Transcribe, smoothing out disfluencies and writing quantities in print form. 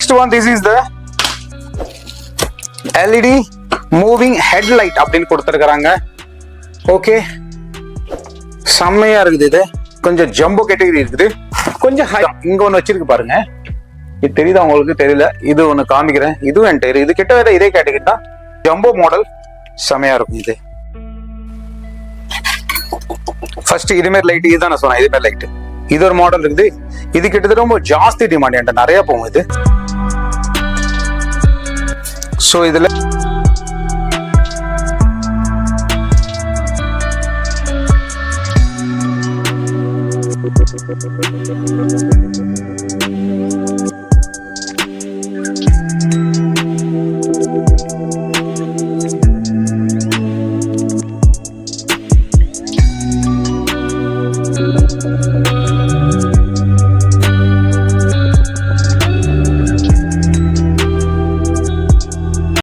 next one, this is the LED moving headlight அப்படின்னு கொடுத்துருக்காங்க. Okay, செம்மையா இருக்குது. இது கொஞ்சம் ஜம்போ கேட்டகரி இருக்குது, கொஞ்சம் ஹை. இங்க ஒண்ணு வச்சிருக்கு பாருங்க, இது தெரியுதா உங்களுக்கு? தெரியல. இது ஒண்ணு காமிக்கிறேன். இதுவும் என் டயர். இது கிட்ட இதே கேட்டகரி தான், ஜம்போ மாடல். செமையா இருக்கும் இது. ஃபர்ஸ்ட் இதுமாரி லைட், இதுதான் நான் சொன்னேன், இதுமாரி லைட். இது ஒரு மாடல் இருக்குது. இது கிட்டத்தட்ட ரொம்ப ஜாஸ்தி டிமாண்ட், என்கிட்ட நிறைய போகும் இது. ஸோ இதுல